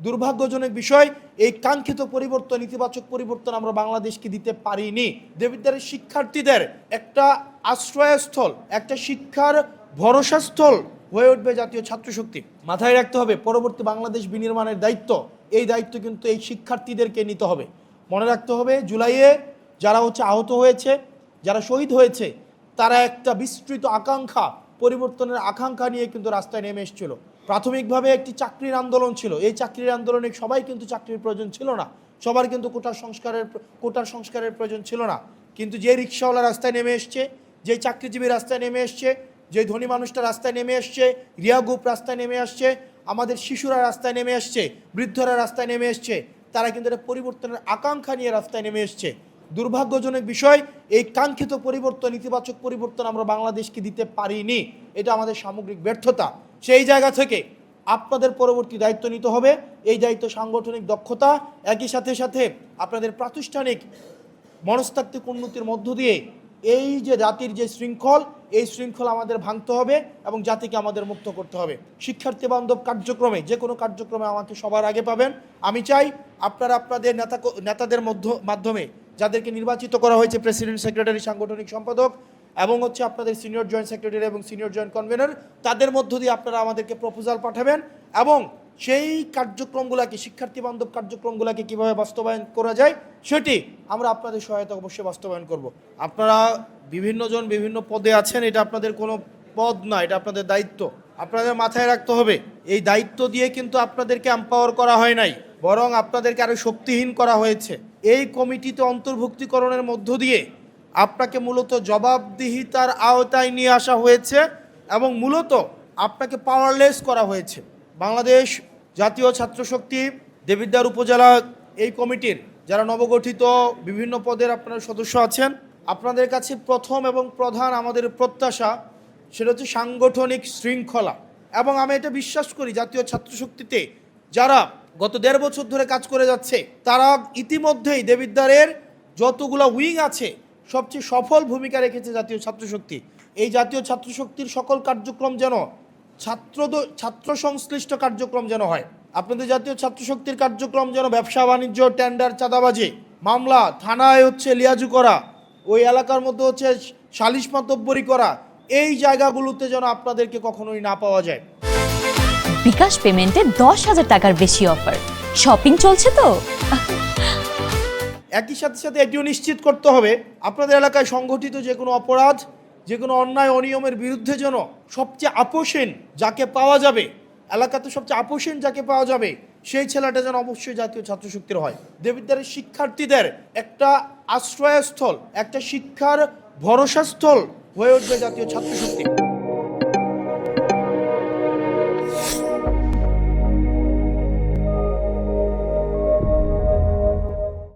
দুর্ভাগ্যজনক বিষয়, এই কাঙ্ক্ষিত পরিবর্তন, ইতিবাচক পরিবর্তন আমরা বাংলাদেশকে দিতে পারিনি। দেবিদ্বারের শিক্ষার্থীদের একটা আশ্রয়স্থল, একটা শিক্ষার ভরসাস্থল হয়ে উঠবে জাতীয় ছাত্র শক্তি। মাথায় রাখতে হবে, পরবর্তী বাংলাদেশ বিনির্মাণের দায়িত্ব, এই দায়িত্ব কিন্তু এই শিক্ষার্থীদেরকে নিতে হবে। মনে রাখতে হবে, জুলাইয়ে যারা আহত হয়েছে, যারা শহীদ হয়েছে, তারা একটা বিস্তৃত আকাঙ্ক্ষা, পরিবর্তনের আকাঙ্ক্ষা নিয়ে কিন্তু রাস্তায় নেমে এসেছিল। প্রাথমিকভাবে একটি চাকরির আন্দোলন ছিল। এই চাকরির আন্দোলনে সবাই কিন্তু চাকরির প্রয়োজন ছিল না, সবার কিন্তু কোটার সংস্কারের প্রয়োজন ছিল না। কিন্তু যে রিক্সাওয়ালা রাস্তায় নেমে এসছে, যে চাকরিজীবী রাস্তায় নেমে এসছে, যে ধনী মানুষটা রাস্তায় নেমে এসছে, রিয়া গ্রুপ রাস্তায় নেমে আসছে, আমাদের শিশুরা রাস্তায় নেমে এসছে, বৃদ্ধরা রাস্তায় নেমে এসছে, তারা কিন্তু এটা পরিবর্তনের আকাঙ্ক্ষা নিয়ে রাস্তায় নেমে এসছে। দুর্ভাগ্যজনক বিষয়, এই কাঙ্ক্ষিত পরিবর্তন, ইতিবাচক পরিবর্তন আমরা বাংলাদেশকে দিতে পারিনি। এটা আমাদের সামগ্রিক ব্যর্থতা। সেই জায়গা থেকে আপনাদের পরবর্তী দায়িত্ব নিতে হবে। এই দায়িত্ব সাংগঠনিক দক্ষতা, একই সাথে সাথে আপনাদের প্রাতিষ্ঠানিক মনস্তাত্ত্বিক উন্নতির মধ্য দিয়ে এই যে জাতির যে শৃঙ্খল, এই শৃঙ্খল আমাদের ভাঙতে হবে এবং জাতিকে আমাদের মুক্ত করতে হবে। শিক্ষার্থী বান্ধব কার্যক্রমে, যে কোনো কার্যক্রমে আমাকে সবার আগে পাবেন। আমি চাই আপনারা আপনাদের নেতাদের মাধ্যমে, যাদেরকে নির্বাচিত করা হয়েছে প্রেসিডেন্ট, সেক্রেটারি, সাংগঠনিক সম্পাদক এবং আপনাদের সিনিয়র জয়েন্ট সেক্রেটারি এবং সিনিয়র জয়েন্ট কনভেনর, তাদের মধ্য দিয়ে আপনারা আমাদেরকে প্রপোজাল পাঠাবেন এবং সেই কার্যক্রমগুলোকে, শিক্ষার্থী বান্ধব কার্যক্রমগুলোকে কীভাবে বাস্তবায়ন করা যায় সেটি আমরা আপনাদের সহায়তা অবশ্যই বাস্তবায়ন করব। আপনারা বিভিন্নজন বিভিন্ন পদে আছেন, এটা আপনাদের কোনো পদ না, এটা আপনাদের দায়িত্ব। আপনাদের মাথায় রাখতে হবে, এই দায়িত্ব দিয়ে কিন্তু আপনাদেরকে এম্পাওয়ার করা হয় নাই, বরং আপনাদেরকে আরও শক্তিহীন করা হয়েছে। এই কমিটিতে অন্তর্ভুক্তিকরণের মধ্য দিয়ে আপনাকে মূলত জবাবদিহিতার আওতায় নিয়ে আসা হয়েছে এবং মূলত আপনাকে পাওয়ারলেস করা হয়েছে। বাংলাদেশ জাতীয় ছাত্র শক্তি দেবিদ্বার উপজেলা এই কমিটির যারা নবগঠিত বিভিন্ন পদের আপনারা সদস্য আছেন, আপনাদের কাছে প্রথম এবং প্রধান আমাদের প্রত্যাশা, সেটা হচ্ছে সাংগঠনিক শৃঙ্খলা। এবং আমি এটা বিশ্বাস করি, জাতীয় ছাত্র শক্তিতে যারা গত 1.5 বছর ধরে কাজ করে যাচ্ছে, তারা ইতিমধ্যেই দেবিদ্বারের যতগুলো উইং আছে, সবচেয়ে সফল ভূমিকা রেখেছে জাতীয় ছাত্র শক্তি। এই জাতীয় ছাত্র শক্তির সকল কার্যক্রম যেন ছাত্র সংশ্লিষ্ট কার্যক্রম যেন হয়। আপনাদের জাতীয় ছাত্র শক্তির কার্যক্রম যেন ব্যবসা বাণিজ্য, টেন্ডার, চাঁদাবাজি, মামলা, থানায় লিয়াজু করা, ওই এলাকার মধ্যে সালিশ মাতব্বরি করা, এই জায়গাগুলোতে যেন আপনাদেরকে কখনোই না পাওয়া যায়। বিকাশ পেমেন্টে 10,000 টাকার বেশি অফার, শপিং চলছে তো। একই সাথে সাথে এটিও নিশ্চিত করতে হবে, আপনাদের এলাকায় সংঘটিত যে কোনো অপরাধ, যে কোনো অন্যায় অনিয়মের বিরুদ্ধে যেন সবচেয়ে আপোষহীন যাকে পাওয়া যাবে, এলাকাতে সবচেয়ে আপোষহীন যাকে পাওয়া যাবে, সেই ছেলেটা যেন অবশ্যই জাতীয় ছাত্র শক্তির হয়। দেবিদ্বারের শিক্ষার্থীদের একটা আশ্রয়স্থল, একটা শিক্ষার ভরসাস্থল হয়ে উঠবে জাতীয় ছাত্র শক্তি।